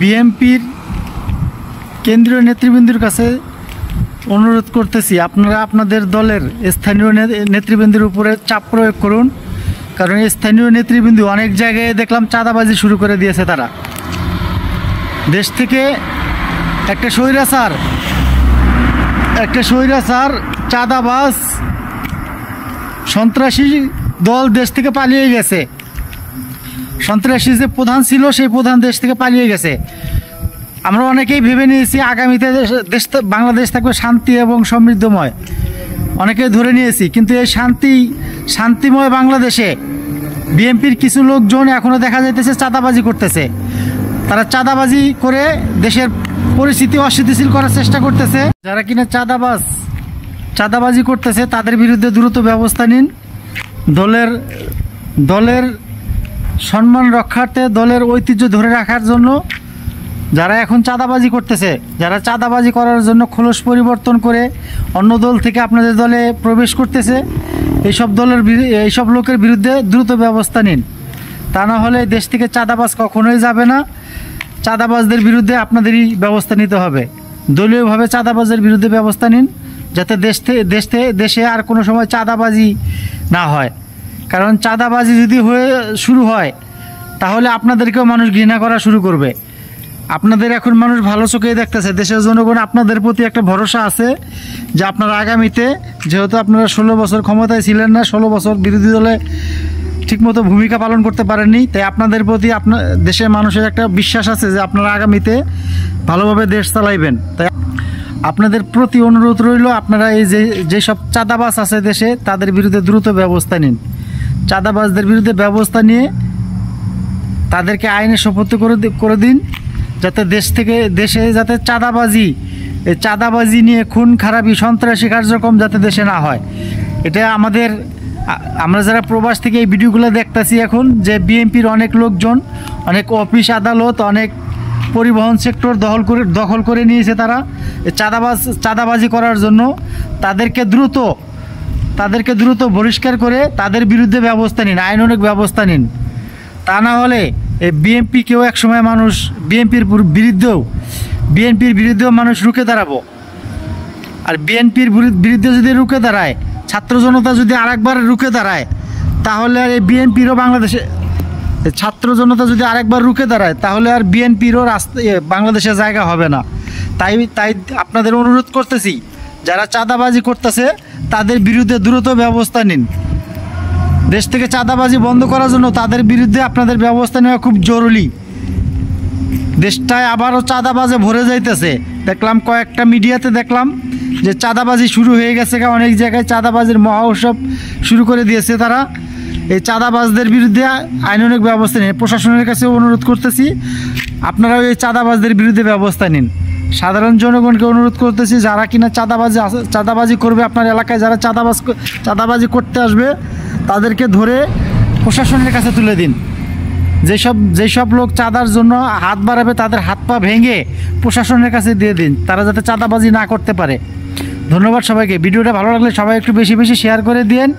বিএনপির কেন্দ্রীয় নেতৃবৃন্দের কাছে অনুরোধ করতেছি, আপনারা আপনাদের দলের স্থানীয় নেতৃবৃন্দের উপরে চাপ প্রয়োগ করুন। কারণ স্থানীয় নেতৃবৃন্দ অনেক জায়গায় দেখলাম চাঁদাবাজি শুরু করে দিয়েছে। তারা দেশ থেকে একটা স্বৈরাচার চাঁদাবাজ সন্ত্রাসী দল দেশ থেকে পালিয়ে গেছে। সন্ত্রাসী যে প্রধান ছিল সেই প্রধান দেশ থেকে পালিয়ে গেছে। আমরা অনেকেই ভেবে নিয়েছি আগামীতে বাংলাদেশ থাকবে শান্তি এবং সমৃদ্ধময়, অনেকেই ধরে নিয়েছি। কিন্তু এই শান্তিময় বাংলাদেশে বিএনপির কিছু লোকজন এখনও দেখা যাইতেছে চাঁদাবাজি করতেছে। তারা চাঁদাবাজি করে দেশের পরিস্থিতি অস্থিতিশীল করার চেষ্টা করতেছে। যারা কিনা চাঁদাবাজি করতেছে তাদের বিরুদ্ধে দ্রুত ব্যবস্থা নিন। দলের সম্মান রক্ষার্থে, দলের ঐতিহ্য ধরে রাখার জন্য যারা এখন চাঁদাবাজি করতেছে, যারা চাঁদাবাজি করার জন্য খোলস পরিবর্তন করে অন্য দল থেকে আপনাদের দলে প্রবেশ করতেছে, এইসব লোকের বিরুদ্ধে দ্রুত ব্যবস্থা নিন। তা না হলে দেশ থেকে চাঁদাবাজ কখনোই যাবে না। চাঁদাবাজদের বিরুদ্ধে আপনাদেরই ব্যবস্থা নিতে হবে। দলীয়ভাবে চাঁদাবাজের বিরুদ্ধে ব্যবস্থা নিন, যাতে দেশে আর কোনো সময় চাঁদাবাজি না হয়। কারণ চাঁদাবাজি যদি শুরু হয় তাহলে আপনাদেরকেও মানুষ ঘৃণা করা শুরু করবে। আপনাদের এখন মানুষ ভালো চোখেই দেখতেছে। দেশের জনগণ আপনাদের প্রতি একটা ভরসা আছে যে আপনারা আগামীতে, যেহেতু আপনারা 16 বছর ক্ষমতায় ছিলেন না, 16 বছর বিরোধী দলে ঠিকমতো ভূমিকা পালন করতে পারেননি, তাই আপনাদের প্রতি দেশের মানুষের একটা বিশ্বাস আছে যে আপনারা আগামীতে ভালোভাবে দেশ চালাইবেন। তাই আপনাদের প্রতি অনুরোধ রইল, আপনারা এই যেসব চাঁদাবাজ আছে দেশে তাদের বিরুদ্ধে দ্রুত ব্যবস্থা নিন। চাঁদাবাজদের বিরুদ্ধে ব্যবস্থা নিয়ে তাদেরকে আইনে সোপর্দ করে দিন, যাতে দেশে যাতে চাঁদাবাজি নিয়ে খুন খারাপি সন্ত্রাসী কার্যক্রম যাতে দেশে না হয়। এটা আমরা যারা প্রবাস থেকে এই ভিডিওগুলো দেখতেছি এখন, যে বিএনপির অনেক লোকজন অনেক অফিস আদালত, অনেক পরিবহন সেক্টর দখল করে নিয়েছে। তারা চাঁদাবাজি করার জন্য তাদেরকে দ্রুত বহিষ্কার করে তাদের বিরুদ্ধে ব্যবস্থা নিন, আইনানুগ ব্যবস্থা নিন। তা না হলে এই বিএনপিকেও একসময় মানুষ বিএনপির বিরুদ্ধেও মানুষ রুখে দাঁড়াবো। আর বিএনপির বিরুদ্ধে যদি রুখে দাঁড়ায়, ছাত্র জনতা যদি আরেকবার রুখে দাঁড়ায়, তাহলে আর এই বিএনপিরও ছাত্র জনতা যদি আরেকবার রুখে দাঁড়ায়, তাহলে আর বিএনপিরও বাংলাদেশে জায়গা হবে না। তাই আপনাদের অনুরোধ করতেছি, যারা চাঁদাবাজি করতেছে তাদের বিরুদ্ধে দ্রুত ব্যবস্থা নিন। দেশ থেকে চাঁদাবাজি বন্ধ করার জন্য তাদের বিরুদ্ধে আপনাদের ব্যবস্থা নেওয়া খুব জরুরি। দেশটায় আবারও চাঁদাবাজে ভরে যাইতেছে। দেখলাম কয়েকটা মিডিয়াতে দেখলাম যে চাঁদাবাজি শুরু হয়ে গেছে, অনেক জায়গায় চাঁদাবাজির মহা উৎসব শুরু করে দিয়েছে তারা। এই চাঁদাবাজদের বিরুদ্ধে আইনানুগ ব্যবস্থা নিন। প্রশাসনের কাছে অনুরোধ করতেছি, আপনারাও এই চাঁদাবাজদের বিরুদ্ধে ব্যবস্থা নিন। সাধারণ জনগণকে অনুরোধ করতেছি, যারা কিনা চাঁদাবাজি করবে, আপনার এলাকায় যারা চাঁদাবাজি করতে আসবে তাদেরকে ধরে প্রশাসনের কাছে তুলে দিন। যেসব লোক চাঁদার জন্য হাত বাড়াবে তাদের হাত পা ভেঙে প্রশাসনের কাছে দিয়ে দিন, তারা যাতে চাঁদাবাজি না করতে পারে। ধন্যবাদ সবাইকে। ভিডিওটা ভালো লাগলে সবাই একটু বেশি বেশি শেয়ার করে দিন।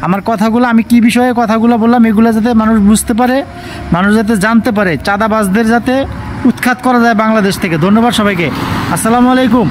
আমার কথাগুলো, আমি কি বিষয়ে কথাগুলো বললাম, এগুলো যাতে মানুষ বুঝতে পারে, মানুষ যাতে জানতে পারে, চাঁদাবাজদের যাতে উৎখাত করা যায় বাংলাদেশ থেকে। ধন্যবাদ সবাইকে। আসসালামু আলাইকুম।